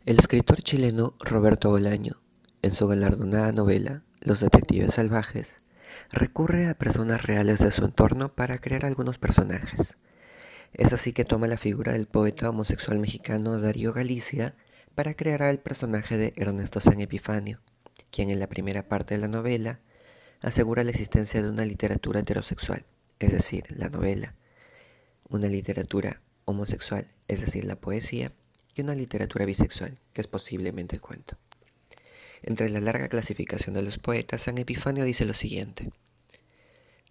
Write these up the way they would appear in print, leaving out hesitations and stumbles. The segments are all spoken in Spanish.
El escritor chileno Roberto Bolaño, en su galardonada novela Los detectives salvajes, recurre a personas reales de su entorno para crear algunos personajes. Es así que toma la figura del poeta homosexual mexicano Darío Galicia para crear al personaje de Ernesto San Epifanio, quien en la primera parte de la novela asegura la existencia de una literatura heterosexual, es decir, la novela, una literatura homosexual, es decir, la poesía, y una literatura bisexual, que es posiblemente el cuento. Entre la larga clasificación de los poetas, San Epifanio dice lo siguiente.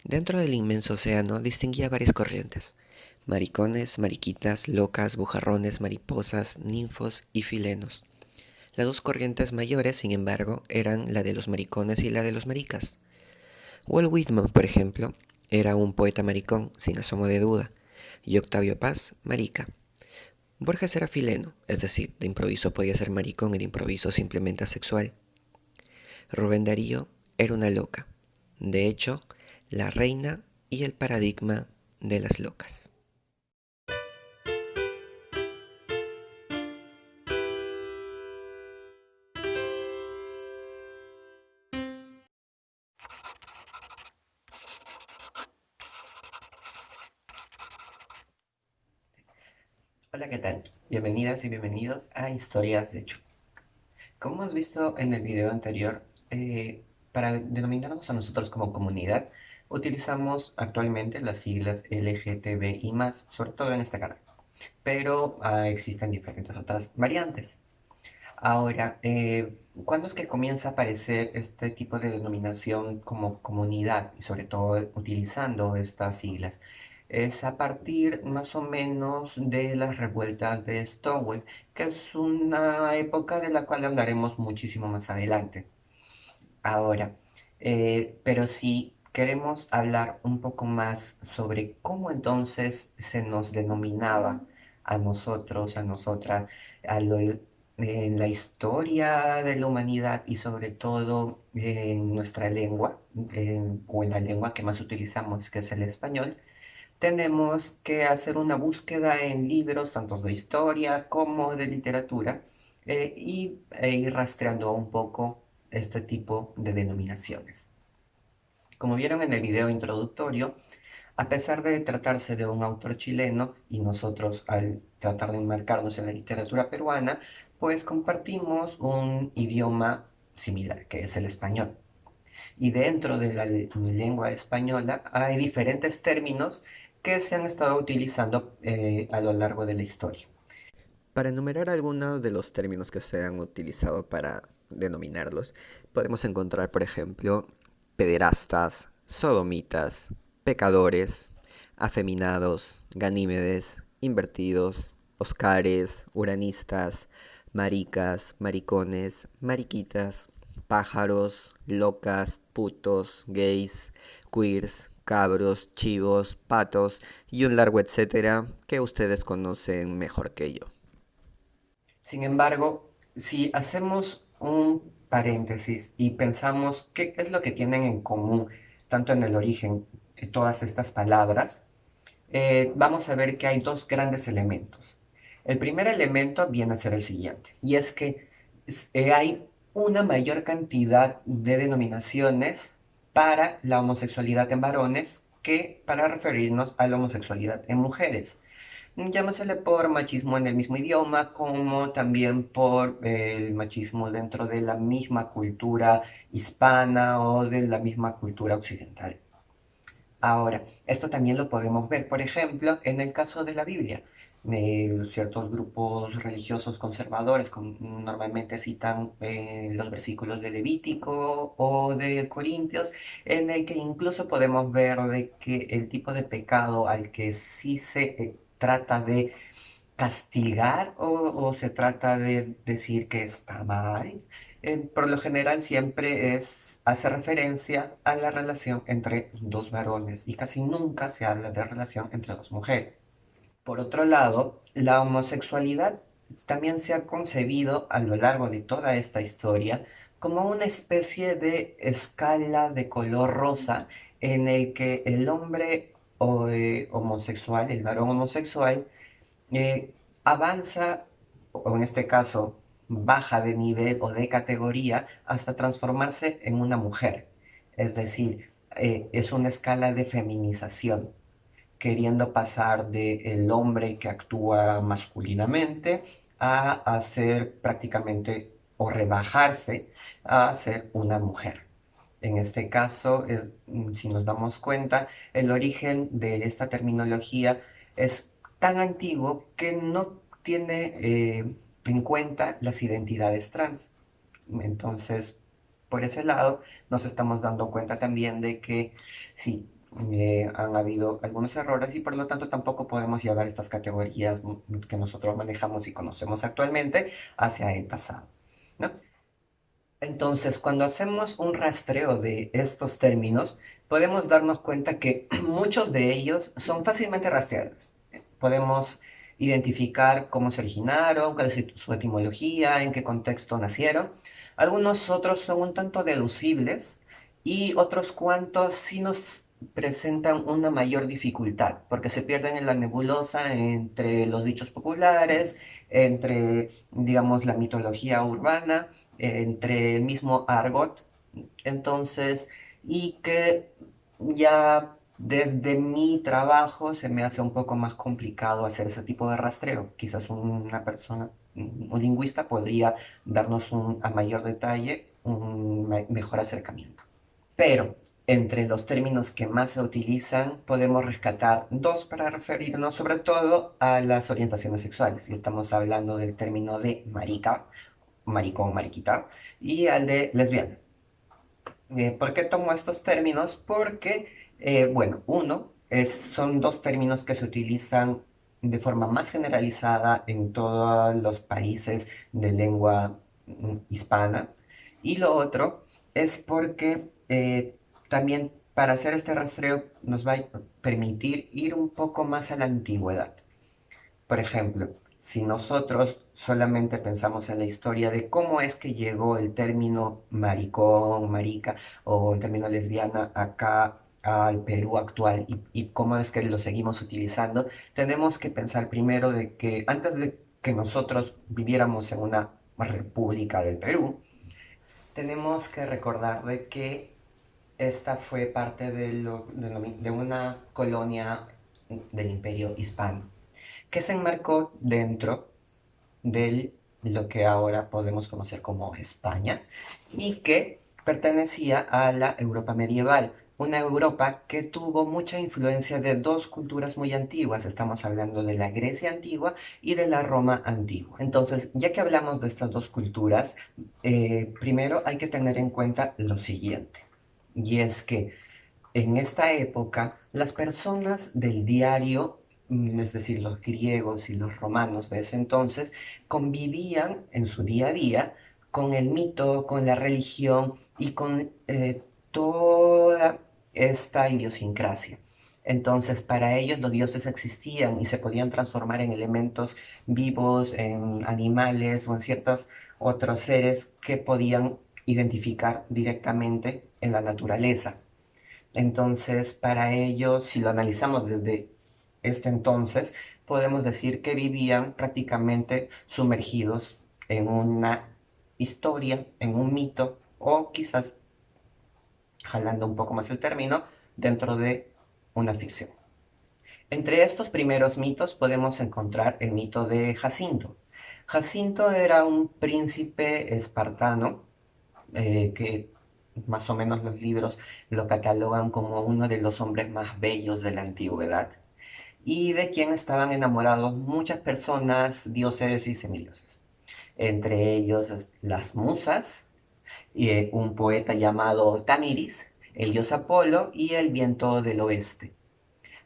Dentro del inmenso océano distinguía varias corrientes: maricones, mariquitas, locas, bujarrones, mariposas, ninfos y filenos. Las dos corrientes mayores, sin embargo, eran la de los maricones y la de los maricas. Walt Whitman, por ejemplo, era un poeta maricón, sin asomo de duda, y Octavio Paz, marica. Borges era fileno, es decir, de improviso podía ser maricón y de improviso simplemente asexual. Rubén Darío era una loca, de hecho, la reina y el paradigma de las locas. Hola, ¿qué tal? Bienvenidas y bienvenidos a Historias de Chu. Como hemos visto en el video anterior, para denominarnos a nosotros como comunidad, utilizamos actualmente las siglas LGTBI+, sobre todo en este canal. Pero existen diferentes otras variantes. Ahora, ¿cuándo es que comienza a aparecer este tipo de denominación como comunidad y sobre todo utilizando estas siglas? Es a partir más o menos de las revueltas de Stonewall, que es una época de la cual hablaremos muchísimo más adelante. Ahora, pero si queremos hablar un poco más sobre cómo entonces se nos denominaba a nosotros, a nosotras, en la historia de la humanidad y sobre todo en nuestra lengua, o en la lengua que más utilizamos, que es el español, tenemos que hacer una búsqueda en libros, tanto de historia como de literatura, e ir rastreando un poco este tipo de denominaciones. Como vieron en el video introductorio, a pesar de tratarse de un autor chileno y nosotros al tratar de enmarcarnos en la literatura peruana, pues compartimos un idioma similar, que es el español. Y dentro de la lengua española hay diferentes términos que se han estado utilizando a lo largo de la historia. Para enumerar algunos de los términos que se han utilizado para denominarlos, podemos encontrar, por ejemplo, pederastas, sodomitas, pecadores, afeminados, ganímedes, invertidos, oscares, uranistas, maricas, maricones, mariquitas, pájaros, locas, putos, gays, queers, cabros, chivos, patos y un largo etcétera que ustedes conocen mejor que yo. Sin embargo, si hacemos un paréntesis y pensamos qué es lo que tienen en común, tanto en el origen, todas estas palabras, vamos a ver que hay dos grandes elementos. El primer elemento viene a ser el siguiente, y es que hay una mayor cantidad de denominaciones para la homosexualidad en varones que para referirnos a la homosexualidad en mujeres. Llámasele por machismo en el mismo idioma, como también por el machismo dentro de la misma cultura hispana o de la misma cultura occidental. Ahora, esto también lo podemos ver, por ejemplo, en el caso de la Biblia. Ciertos grupos religiosos conservadores normalmente citan los versículos de Levítico o de Corintios, en el que incluso podemos ver de que el tipo de pecado al que sí se trata de castigar o se trata de decir que está mal, por lo general siempre hace referencia a la relación entre dos varones y casi nunca se habla de relación entre dos mujeres. Por otro lado, la homosexualidad también se ha concebido a lo largo de toda esta historia como una especie de escala de color rosa en el que el hombre homosexual, el varón homosexual, avanza, o en este caso baja de nivel o de categoría hasta transformarse en una mujer. Es decir, es una escala de feminización, queriendo pasar del hombre que actúa masculinamente a ser prácticamente o rebajarse a ser una mujer. En este caso, si nos damos cuenta, el origen de esta terminología es tan antiguo que no tiene en cuenta las identidades trans. Entonces, por ese lado, nos estamos dando cuenta también de que sí, han habido algunos errores y por lo tanto tampoco podemos llevar estas categorías que nosotros manejamos y conocemos actualmente hacia el pasado, ¿no? Entonces, cuando hacemos un rastreo de estos términos, podemos darnos cuenta que muchos de ellos son fácilmente rastreables. Podemos identificar cómo se originaron, cuál es su etimología, en qué contexto nacieron. Algunos otros son un tanto deducibles y otros cuantos sí nos presentan una mayor dificultad, porque se pierden en la nebulosa entre los dichos populares, entre, digamos, la mitología urbana, entre el mismo argot. Entonces, y que ya desde mi trabajo se me hace un poco más complicado hacer ese tipo de rastreo. Quizás una persona, un lingüista podría darnos a mayor detalle un mejor acercamiento. Pero entre los términos que más se utilizan podemos rescatar dos para referirnos sobre todo a las orientaciones sexuales. Y estamos hablando del término de marica, maricón, mariquita, y al de lesbiana. ¿Por qué tomo estos términos? Porque, bueno, son dos términos que se utilizan de forma más generalizada en todos los países de lengua hispana. Y lo otro es porque también para hacer este rastreo nos va a permitir ir un poco más a la antigüedad. Por ejemplo, si nosotros solamente pensamos en la historia de cómo es que llegó el término maricón, marica o el término lesbiana acá al Perú actual y cómo es que lo seguimos utilizando, tenemos que pensar primero de que antes de que nosotros viviéramos en una república del Perú, tenemos que recordar de que esta fue parte de una colonia del imperio hispano que se enmarcó dentro de lo que ahora podemos conocer como España y que pertenecía a la Europa medieval, una Europa que tuvo mucha influencia de dos culturas muy antiguas. Estamos hablando de la Grecia antigua y de la Roma antigua. Entonces, ya que hablamos de estas dos culturas, primero hay que tener en cuenta lo siguiente, y es que en esta época, las personas del diario, es decir, los griegos y los romanos de ese entonces, convivían en su día a día con el mito, con la religión y con toda esta idiosincrasia. Entonces, para ellos los dioses existían y se podían transformar en elementos vivos, en animales o en ciertos otros seres que podían identificar directamente en la naturaleza. Entonces, para ellos, si lo analizamos desde este entonces, podemos decir que vivían prácticamente sumergidos en una historia, en un mito, o quizás, jalando un poco más el término, dentro de una ficción. Entre estos primeros mitos podemos encontrar el mito de Jacinto. Jacinto era un príncipe espartano que más o menos los libros lo catalogan como uno de los hombres más bellos de la antigüedad y de quien estaban enamorados muchas personas, dioses y semidioses. Entre ellos las musas, un poeta llamado Tamiris, el dios Apolo y el viento del oeste.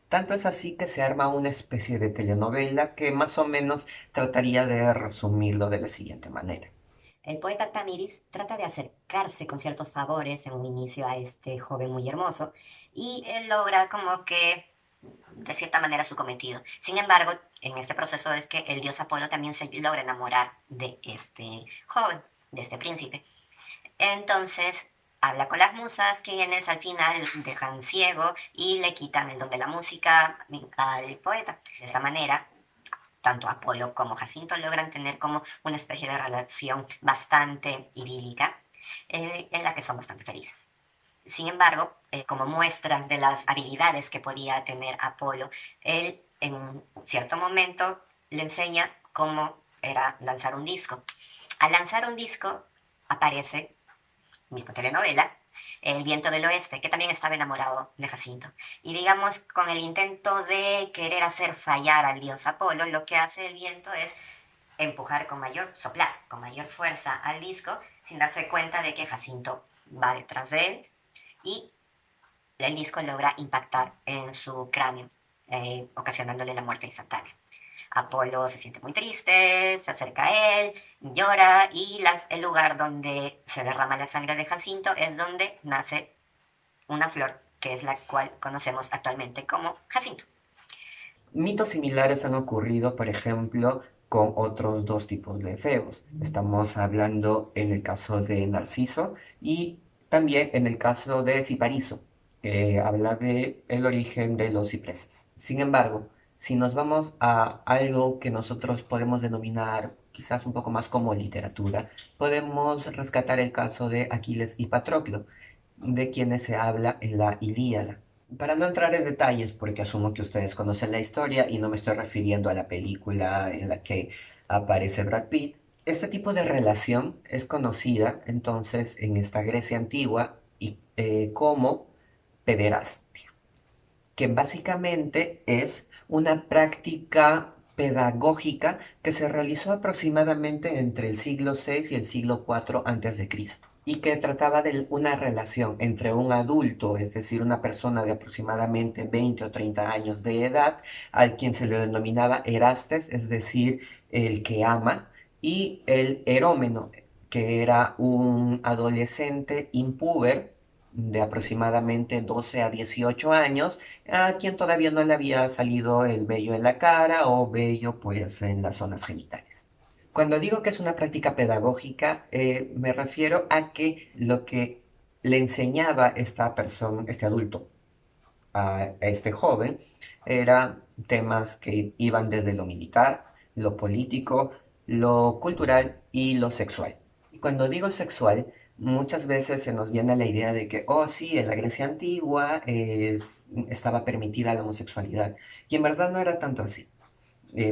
Tanto es así que se arma una especie de telenovela que más o menos trataría de resumirlo de la siguiente manera. El poeta Tamiris trata de acercarse con ciertos favores en un inicio a este joven muy hermoso y él logra como que de cierta manera su cometido. Sin embargo, en este proceso es que el dios Apolo también se logra enamorar de este joven, de este príncipe. Entonces habla con las musas, quienes al final dejan ciego y le quitan el don de la música al poeta. De esta manera tanto Apolo como Jacinto logran tener como una especie de relación bastante idílica, en la que son bastante felices. Sin embargo, como muestras de las habilidades que podía tener Apolo, él en un cierto momento le enseña cómo era lanzar un disco. Al lanzar un disco aparece, misma telenovela, El viento del oeste, que también estaba enamorado de Jacinto. Y digamos, con el intento de querer hacer fallar al dios Apolo, lo que hace el viento es empujar con mayor, soplar con mayor fuerza al disco, sin darse cuenta de que Jacinto va detrás de él y el disco logra impactar en su cráneo, ocasionándole la muerte instantánea. Apolo se siente muy triste, se acerca a él, llora y el lugar donde se derrama la sangre de Jacinto es donde nace una flor que es la cual conocemos actualmente como Jacinto. Mitos similares han ocurrido, por ejemplo, con otros dos tipos de efebos. Estamos hablando en el caso de Narciso y también en el caso de Cipariso, que habla de el origen de los cipreses. Sin embargo, si nos vamos a algo que nosotros podemos denominar quizás un poco más como literatura, podemos rescatar el caso de Aquiles y Patroclo, de quienes se habla en la Ilíada. Para no entrar en detalles, porque asumo que ustedes conocen la historia y no me estoy refiriendo a la película en la que aparece Brad Pitt, este tipo de relación es conocida entonces en esta Grecia antigua como pederastia, que básicamente es una práctica pedagógica que se realizó aproximadamente entre el siglo VI y el siglo IV antes de Cristo y que trataba de una relación entre un adulto, es decir, una persona de aproximadamente 20 o 30 años de edad, al quien se le denominaba erastes, es decir, el que ama, y el erómeno, que era un adolescente impúber de aproximadamente 12 a 18 años, a quien todavía no le había salido el vello en la cara o vello pues en las zonas genitales. Cuando digo que es una práctica pedagógica, me refiero a que lo que le enseñaba esta persona, este adulto, a este joven, eran temas que iban desde lo militar, lo político, lo cultural y lo sexual. Y cuando digo sexual, muchas veces se nos viene la idea de que, oh sí, en la Grecia antigua estaba permitida la homosexualidad. Y en verdad no era tanto así.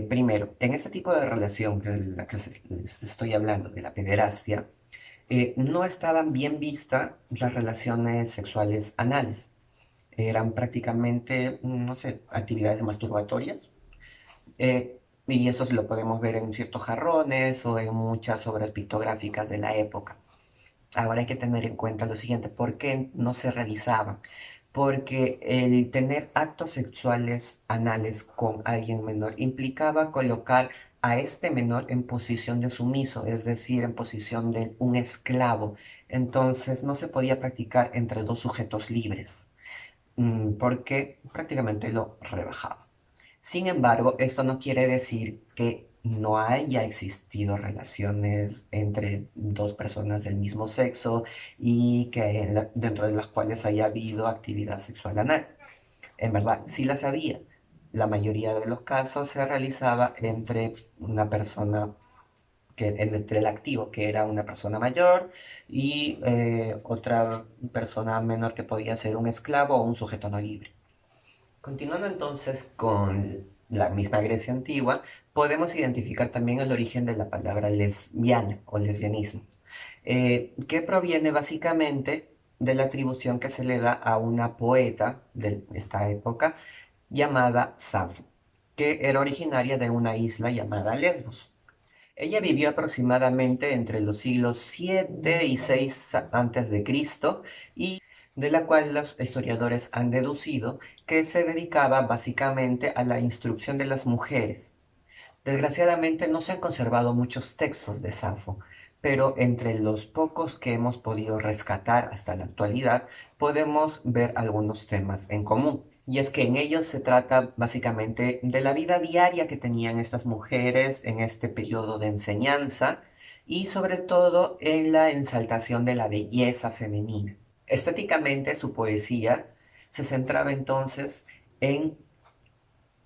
Primero, en este tipo de relación que la que les estoy hablando, de la pederastia, no estaban bien vistas las relaciones sexuales anales. Eran prácticamente, no sé, actividades masturbatorias. Y eso lo podemos ver en ciertos jarrones o en muchas obras pictográficas de la época. Ahora hay que tener en cuenta lo siguiente, ¿por qué no se realizaban? Porque el tener actos sexuales anales con alguien menor implicaba colocar a este menor en posición de sumiso, es decir, en posición de un esclavo. Entonces no se podía practicar entre dos sujetos libres, porque prácticamente lo rebajaba. Sin embargo, esto no quiere decir que no haya existido relaciones entre dos personas del mismo sexo y que dentro de las cuales haya habido actividad sexual anal. En verdad, sí las había. La mayoría de los casos se realizaba entre una persona entre el activo, que era una persona mayor, y otra persona menor que podía ser un esclavo o un sujeto no libre. Continuando entonces con la misma Grecia antigua, podemos identificar también el origen de la palabra lesbiana o lesbianismo, que proviene básicamente de la atribución que se le da a una poeta de esta época llamada Safo, que era originaria de una isla llamada Lesbos. Ella vivió aproximadamente entre los siglos 7 y 6 antes de Cristo y de la cual los historiadores han deducido que se dedicaba básicamente a la instrucción de las mujeres. Desgraciadamente no se han conservado muchos textos de Safo, pero entre los pocos que hemos podido rescatar hasta la actualidad podemos ver algunos temas en común. Y es que en ellos se trata básicamente de la vida diaria que tenían estas mujeres en este periodo de enseñanza y sobre todo en la exaltación de la belleza femenina. Estéticamente su poesía se centraba entonces en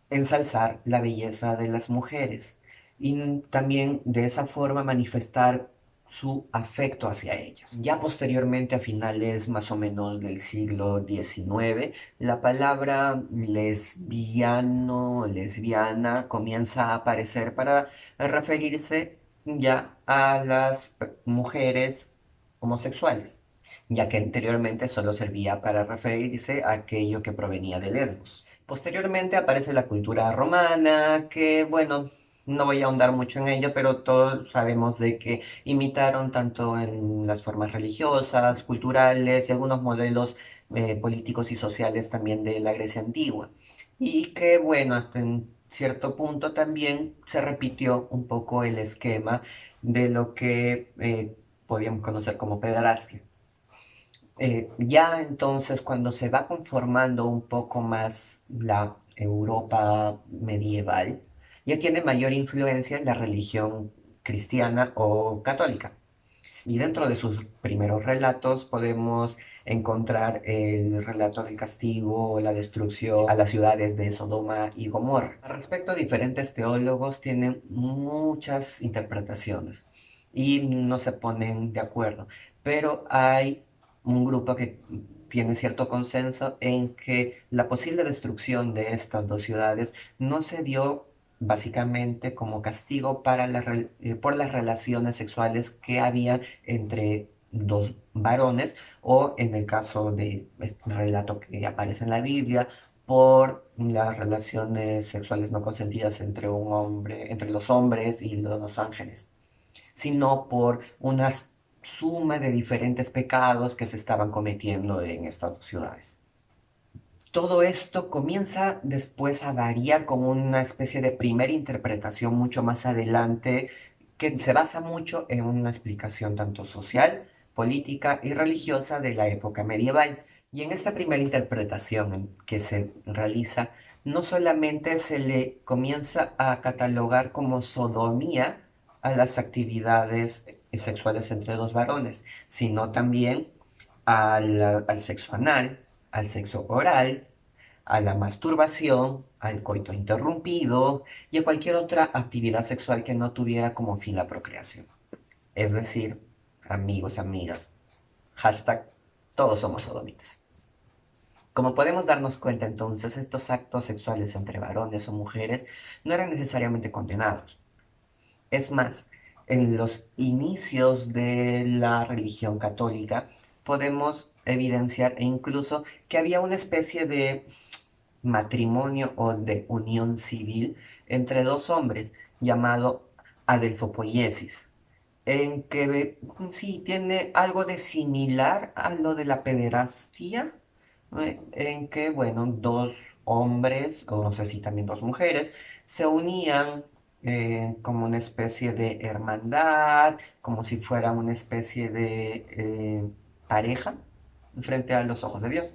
ensalzar la belleza de las mujeres y también de esa forma manifestar su afecto hacia ellas. Ya posteriormente, a finales más o menos del siglo XIX, la palabra lesbiano, lesbiana comienza a aparecer para referirse ya a las mujeres homosexuales, ya que anteriormente solo servía para referirse a aquello que provenía de Lesbos. Posteriormente aparece la cultura romana, que bueno, no voy a ahondar mucho en ello, pero todos sabemos de que imitaron tanto en las formas religiosas, culturales y algunos modelos políticos y sociales también de la Grecia antigua. Y que bueno, hasta en cierto punto también se repitió un poco el esquema de lo que podíamos conocer como pederastia. Ya entonces, cuando se va conformando un poco más la Europa medieval, ya tiene mayor influencia la religión cristiana o católica. Y dentro de sus primeros relatos podemos encontrar el relato del castigo o la destrucción a las ciudades de Sodoma y Gomorra. Al respecto, diferentes teólogos tienen muchas interpretaciones y no se ponen de acuerdo, pero hay un grupo que tiene cierto consenso en que la posible destrucción de estas dos ciudades no se dio básicamente como castigo por las relaciones sexuales que había entre dos varones, o en el caso de este relato que aparece en la Biblia, por las relaciones sexuales no consentidas entre un hombre, entre los hombres y los ángeles, sino por una suma de diferentes pecados que se estaban cometiendo en estas dos ciudades. Todo esto comienza después a variar como una especie de primera interpretación mucho más adelante, que se basa mucho en una explicación tanto social, política y religiosa de la época medieval. Y en esta primera interpretación que se realiza, no solamente se le comienza a catalogar como sodomía a las actividades sexuales entre dos varones, sino también al sexo anal, al sexo oral, a la masturbación, al coito interrumpido y a cualquier otra actividad sexual que no tuviera como fin la procreación. Es decir, amigos, amigas, hashtag todos somos sodomitas. Como podemos darnos cuenta entonces, estos actos sexuales entre varones o mujeres no eran necesariamente condenados. Es más, en los inicios de la religión católica podemos evidenciar e incluso que había una especie de matrimonio o de unión civil entre dos hombres llamado adelfopoiesis, en que sí tiene algo de similar a lo de la pederastía, en que, bueno, dos hombres, o no sé si también dos mujeres, se unían como una especie de hermandad, como si fuera una especie de pareja frente a los ojos de Dios.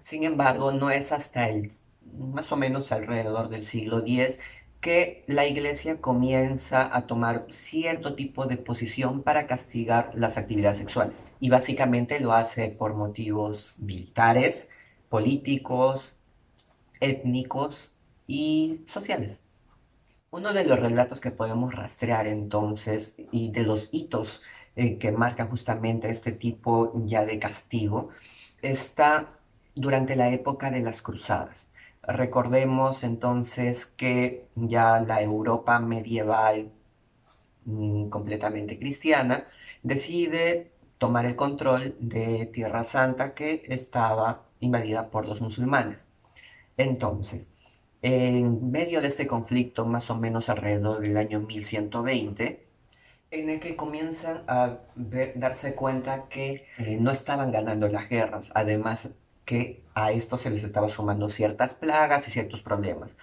Sin embargo, no es hasta el más o menos alrededor del siglo X que la iglesia comienza a tomar cierto tipo de posición para castigar las actividades sexuales. Y básicamente lo hace por motivos militares, políticos, étnicos y sociales. Uno de los relatos que podemos rastrear entonces y de los hitos que marcan justamente este tipo ya de castigo está durante la época de las cruzadas. Recordemos entonces que ya la Europa medieval, completamente cristiana, decide tomar el control de Tierra Santa, que estaba invadida por los musulmanes. Entonces, en medio de este conflicto, más o menos alrededor del año 1120, en el que comienzan a darse cuenta que no estaban ganando las guerras, además que a esto se les estaba sumando ciertas plagas y ciertos problemas.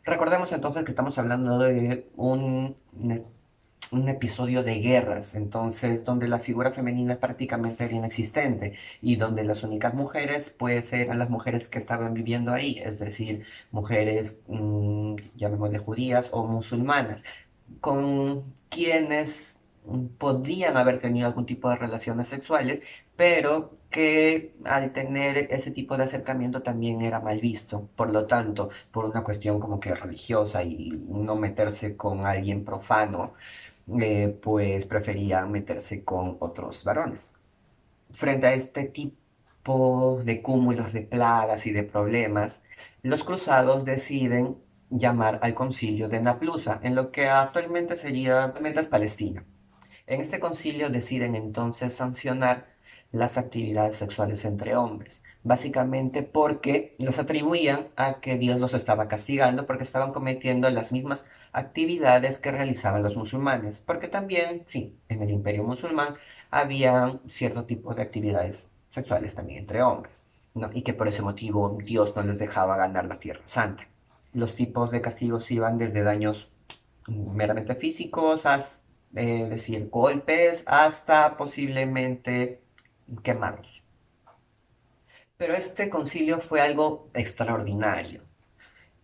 Recordemos entonces que estamos hablando de un episodio de guerras, entonces donde la figura femenina prácticamente era inexistente y donde las únicas mujeres pues eran las mujeres que estaban viviendo ahí, es decir, mujeres, llamémosle judías o musulmanas, con quienes podían haber tenido algún tipo de relaciones sexuales, pero que al tener ese tipo de acercamiento también era mal visto. Por lo tanto, por una cuestión como que religiosa y no meterse con alguien profano, pues preferían meterse con otros varones. Frente a este tipo de cúmulos de plagas y de problemas, los cruzados deciden llamar al concilio de Naplusa, en lo que actualmente es Palestina. En este concilio deciden entonces sancionar las actividades sexuales entre hombres, básicamente porque los atribuían a que Dios los estaba castigando porque estaban cometiendo las mismas actividades que realizaban los musulmanes, porque también, sí, en el imperio musulmán había cierto tipo de actividades sexuales también entre hombres, ¿no? Y que por ese motivo Dios no les dejaba ganar la Tierra Santa. Los tipos de castigos iban desde daños meramente físicos, hasta, decir, golpes, hasta posiblemente quemarlos. Pero este concilio fue algo extraordinario.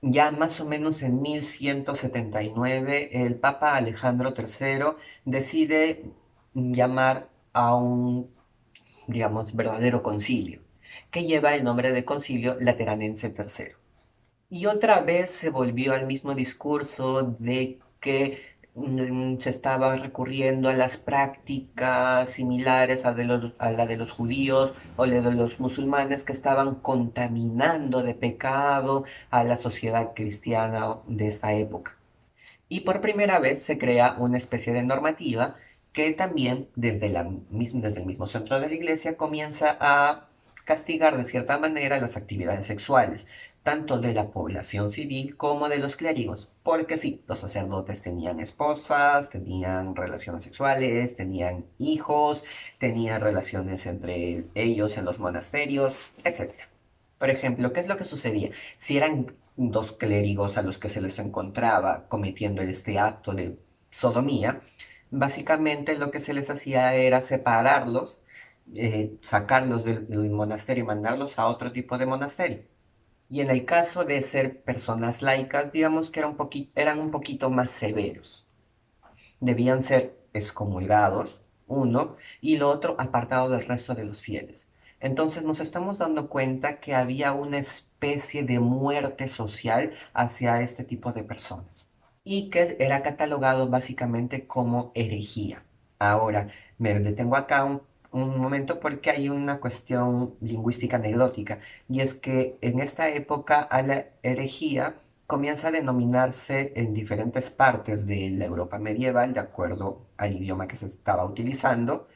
Ya más o menos en 1179, el Papa Alejandro III decide llamar a un, digamos, verdadero concilio, que lleva el nombre de Concilio Lateranense III. Y otra vez se volvió al mismo discurso de que se estaba recurriendo a las prácticas similares a la de los judíos o la de los musulmanes que estaban contaminando de pecado a la sociedad cristiana de esta época. Y por primera vez se crea una especie de normativa que también desde el mismo centro de la iglesia comienza a castigar de cierta manera las actividades sexuales, tanto de la población civil como de los clérigos. Porque sí, los sacerdotes tenían esposas, tenían relaciones sexuales, tenían hijos, tenían relaciones entre ellos en los monasterios, etc. Por ejemplo, ¿qué es lo que sucedía? Si eran dos clérigos a los que se les encontraba cometiendo este acto de sodomía, básicamente lo que se les hacía era separarlos, sacarlos del monasterio y mandarlos a otro tipo de monasterio. Y en el caso de ser personas laicas, digamos que eran un poquito más severos. Debían ser excomulgados, uno, y lo otro apartado del resto de los fieles. Entonces nos estamos dando cuenta que había una especie de muerte social hacia este tipo de personas y que era catalogado básicamente como herejía. Ahora, me detengo acá un momento porque hay una cuestión lingüística anecdótica y es que en esta época a la herejía comienza a denominarse en diferentes partes de la Europa medieval, de acuerdo al idioma que se estaba utilizando,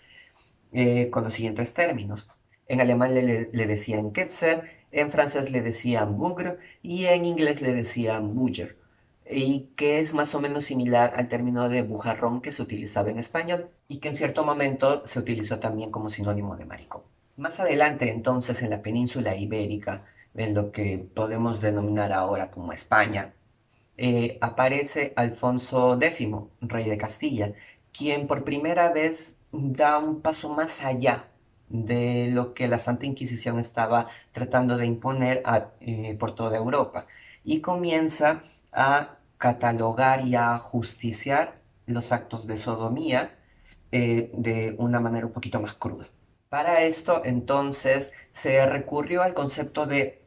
con los siguientes términos. En alemán le decían Ketzer, en francés le decían Bougre y en inglés le decían Bouger, y que es más o menos similar al término de bujarrón que se utilizaba en español y que en cierto momento se utilizó también como sinónimo de maricón. Más adelante, entonces, en la península ibérica, en lo que podemos denominar ahora como España, aparece Alfonso X, rey de Castilla, quien por primera vez da un paso más allá de lo que la Santa Inquisición estaba tratando de imponer por toda Europa y comienza a catalogar y a justiciar los actos de sodomía de una manera un poquito más cruda. Para esto, entonces, se recurrió al concepto de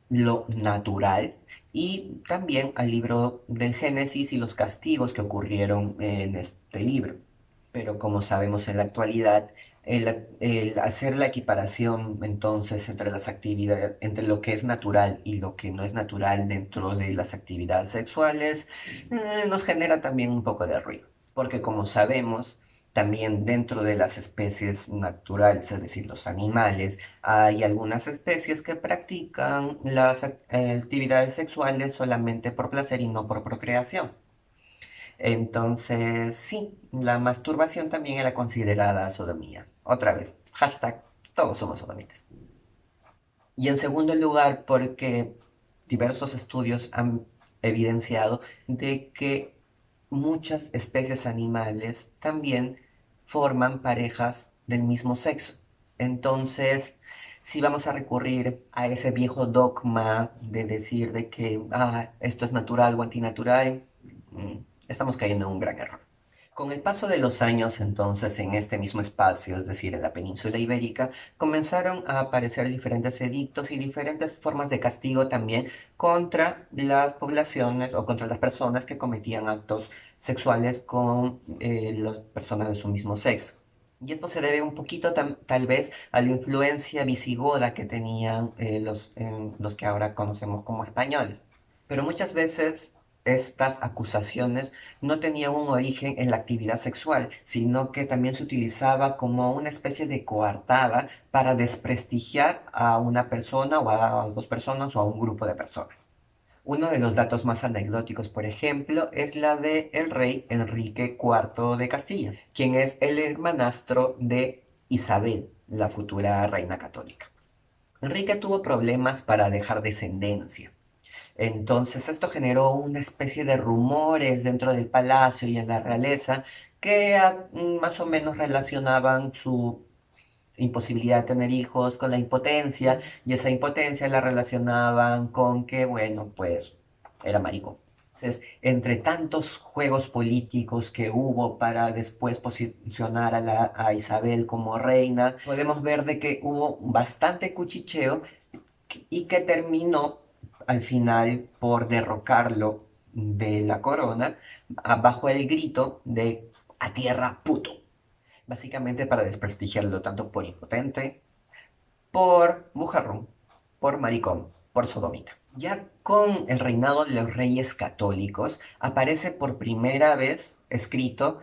lo natural y también al libro del Génesis y los castigos que ocurrieron en este libro. Pero como sabemos en la actualidad, el hacer la equiparación entonces entre las actividades, entre lo que es natural y lo que no es natural dentro de las actividades sexuales, nos genera también un poco de ruido. Porque como sabemos, también dentro de las especies naturales, es decir, los animales, hay algunas especies que practican las actividades sexuales solamente por placer y no por procreación. Entonces, sí, la masturbación también era considerada sodomía. Otra vez, hashtag, todos somos sodomitas. Y en segundo lugar, porque diversos estudios han evidenciado de que muchas especies animales también forman parejas del mismo sexo. Entonces, si vamos a recurrir a ese viejo dogma de decir de que esto es natural o antinatural, estamos cayendo en un gran error. Con el paso de los años, entonces, en este mismo espacio, es decir, en la península ibérica, comenzaron a aparecer diferentes edictos y diferentes formas de castigo también contra las poblaciones o contra las personas que cometían actos sexuales con las personas de su mismo sexo. Y esto se debe un poquito tal vez a la influencia visigoda que tenían los que ahora conocemos como españoles. Pero muchas veces estas acusaciones no tenía un origen en la actividad sexual, sino que también se utilizaba como una especie de coartada para desprestigiar a una persona o a dos personas o a un grupo de personas. Uno de los datos más anecdóticos, por ejemplo, es la de el rey Enrique IV de Castilla, quien es el hermanastro de Isabel, la futura reina católica. Enrique tuvo problemas para dejar descendencia. Entonces esto generó una especie de rumores dentro del palacio y en la realeza que más o menos relacionaban su imposibilidad de tener hijos con la impotencia y esa impotencia la relacionaban con que, bueno, pues era maricón. Entonces, entre tantos juegos políticos que hubo para después posicionar a Isabel como reina, podemos ver de que hubo bastante cuchicheo y que terminó al final por derrocarlo de la corona bajo el grito de "a tierra puto", básicamente para desprestigiarlo tanto por impotente, por bujarrón, por maricón, por sodomita. Ya con el reinado de los reyes católicos aparece por primera vez escrito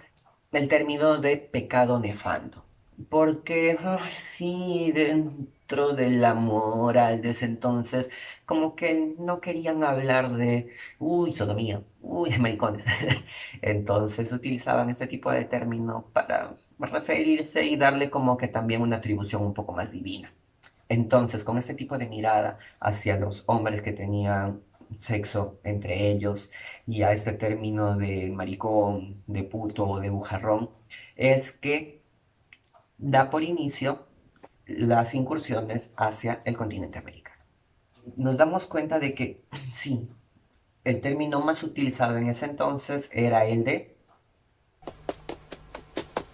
el término de pecado nefando. Porque sí, dentro de la moral de ese entonces, como que no querían hablar de, uy, sodomía, uy, maricones. Entonces utilizaban este tipo de término para referirse y darle como que también una atribución un poco más divina. Entonces, con este tipo de mirada hacia los hombres que tenían sexo entre ellos y a este término de maricón, de puto o de bujarrón, es que da por inicio las incursiones hacia el continente americano. Nos damos cuenta de que sí, el término más utilizado en ese entonces era el de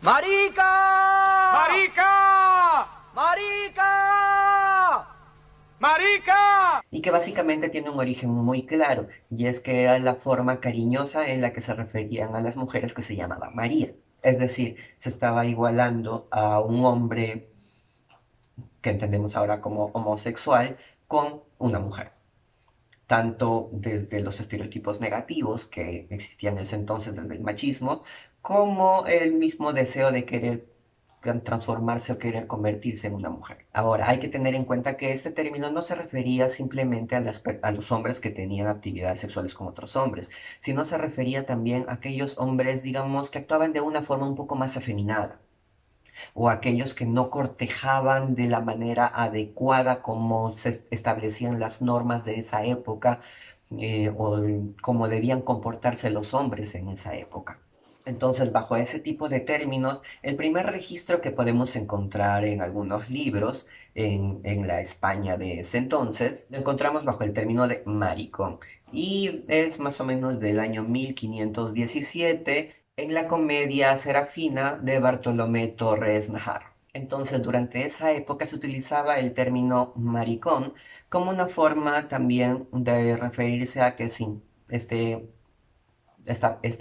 ¡Marica! ¡Marica! ¡Marica! ¡Marica! y que básicamente tiene un origen muy claro, y es que era la forma cariñosa en la que se referían a las mujeres que se llamaba María. Es decir, se estaba igualando a un hombre que entendemos ahora como homosexual con una mujer. Tanto desde los estereotipos negativos que existían en ese entonces, desde el machismo, como el mismo deseo de querer transformarse o querer convertirse en una mujer. Ahora, hay que tener en cuenta que este término no se refería simplemente a los hombres que tenían actividades sexuales con otros hombres, sino se refería también a aquellos hombres, digamos, que actuaban de una forma un poco más afeminada o aquellos que no cortejaban de la manera adecuada como se establecían las normas de esa época o cómo debían comportarse los hombres en esa época. Entonces, bajo ese tipo de términos, el primer registro que podemos encontrar en algunos libros en la España de ese entonces, lo encontramos bajo el término de maricón. Y es más o menos del año 1517 en la comedia Serafina de Bartolomé Torres Najar. Entonces, durante esa época se utilizaba el término maricón como una forma también de referirse a que sí, este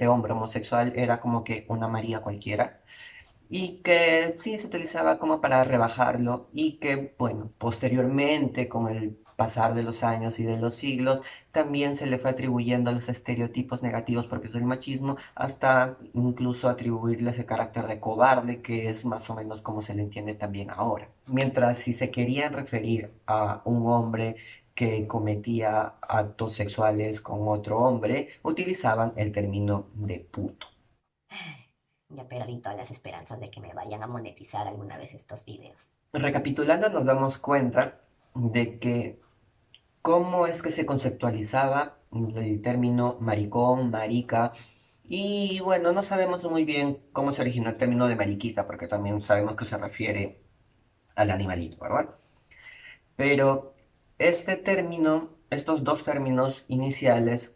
hombre homosexual era como que una María cualquiera y que sí se utilizaba como para rebajarlo y que, bueno, posteriormente con el pasar de los años y de los siglos, también se le fue atribuyendo los estereotipos negativos propios del machismo hasta incluso atribuirle ese carácter de cobarde que es más o menos como se le entiende también ahora. Mientras si se querían referir a un hombre que cometía actos sexuales con otro hombre, utilizaban el término de puto. Ya perdí todas las esperanzas de que me vayan a monetizar alguna vez estos videos. Recapitulando, nos damos cuenta de que cómo es que se conceptualizaba el término maricón, marica, y bueno, no sabemos muy bien cómo se originó el término de mariquita, porque también sabemos que se refiere al animalito, ¿verdad? Pero este término, estos dos términos iniciales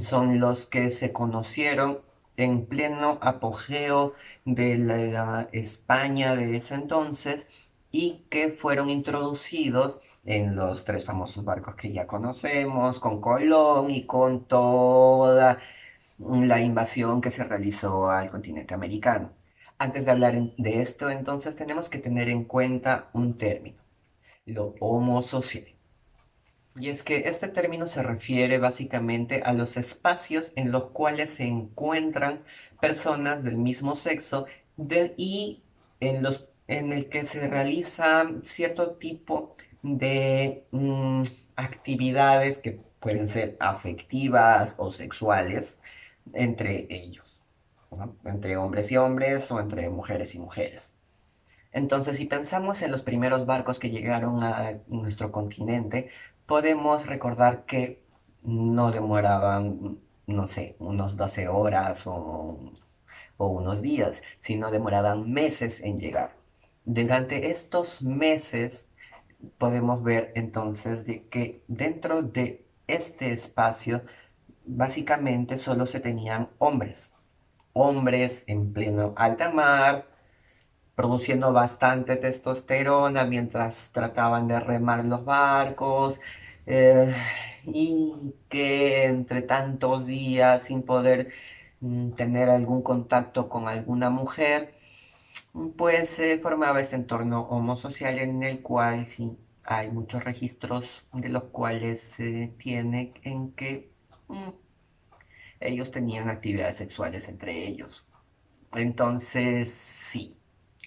son los que se conocieron en pleno apogeo de la España de ese entonces y que fueron introducidos en los tres famosos barcos que ya conocemos, con Colón y con toda la invasión que se realizó al continente americano. Antes de hablar de esto, entonces tenemos que tener en cuenta un término, lo homosocial. Y es que este término se refiere básicamente a los espacios en los cuales se encuentran personas del mismo sexo y en el que se realiza cierto tipo de actividades que pueden ser afectivas o sexuales entre ellos, ¿no? Entre hombres y hombres o entre mujeres y mujeres. Entonces, si pensamos en los primeros barcos que llegaron a nuestro continente, podemos recordar que no demoraban, no sé, unos 12 horas o unos días, sino demoraban meses en llegar. Durante estos meses podemos ver entonces de que dentro de este espacio básicamente solo se tenían hombres, hombres en pleno alta mar, produciendo bastante testosterona mientras trataban de remar los barcos, eh, y que entre tantos días sin poder tener algún contacto con alguna mujer, pues se formaba este entorno homosocial en el cual sí hay muchos registros de los cuales se tiene en que ellos tenían actividades sexuales entre ellos. Entonces, sí,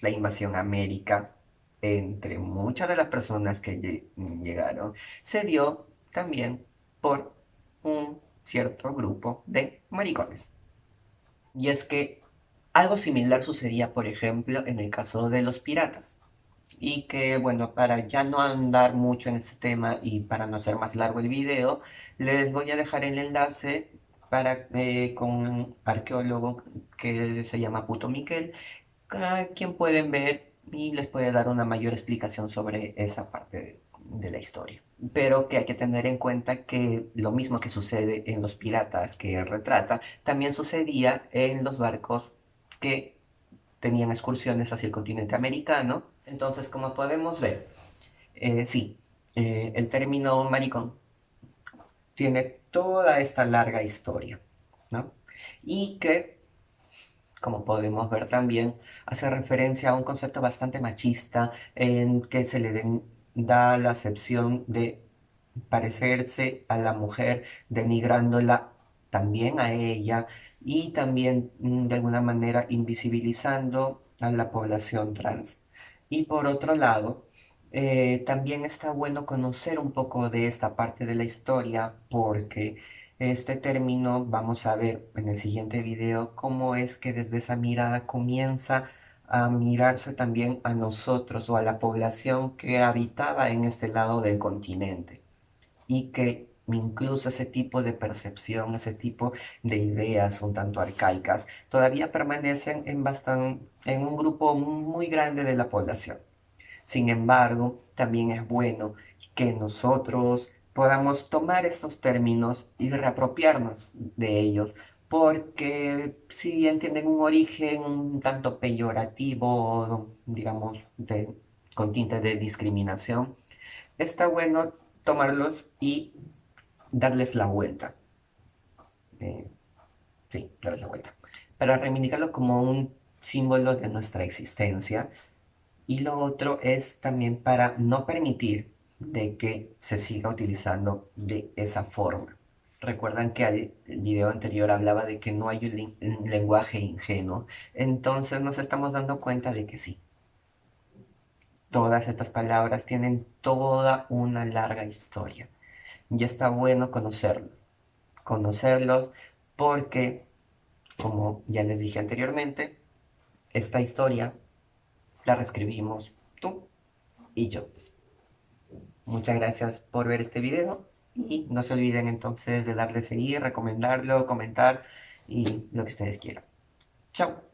la invasión a América, entre muchas de las personas que llegaron, se dio también por un cierto grupo de maricones. Y es que algo similar sucedía, por ejemplo, en el caso de los piratas. Y que, bueno, para ya no andar mucho en este tema y para no hacer más largo el video, les voy a dejar el enlace con un arqueólogo que se llama Puto Miquel, a quien pueden ver y les puede dar una mayor explicación sobre esa parte de la historia. Pero que hay que tener en cuenta que lo mismo que sucede en los piratas que él retrata, también sucedía en los barcos que tenían excursiones hacia el continente americano. Entonces, como podemos ver, sí, el término maricón tiene toda esta larga historia, ¿no? Y que, como podemos ver también, hace referencia a un concepto bastante machista en que se le da la acepción de parecerse a la mujer, denigrándola también a ella y también de alguna manera invisibilizando a la población trans. Y por otro lado, también está bueno conocer un poco de esta parte de la historia porque este término vamos a ver en el siguiente video cómo es que desde esa mirada comienza a mirarse también a nosotros o a la población que habitaba en este lado del continente y que incluso ese tipo de percepción, ese tipo de ideas un tanto arcaicas, todavía permanecen en un grupo muy grande de la población. Sin embargo, también es bueno que nosotros podamos tomar estos términos y reapropiarnos de ellos, porque si bien tienen un origen un tanto peyorativo, digamos, con tinte de discriminación, está bueno tomarlos y darles la vuelta. Eh, sí, darles la vuelta. Para reivindicarlo como un símbolo de nuestra existencia. Y lo otro es también para no permitir de que se siga utilizando de esa forma. Recuerdan que el video anterior hablaba de que no hay un lenguaje ingenuo. Entonces nos estamos dando cuenta de que sí. Todas estas palabras tienen toda una larga historia. Y está bueno conocerlos porque, como ya les dije anteriormente, esta historia la reescribimos tú y yo. Muchas gracias por ver este video y no se olviden entonces de darle seguir, recomendarlo, comentar y lo que ustedes quieran. Chao.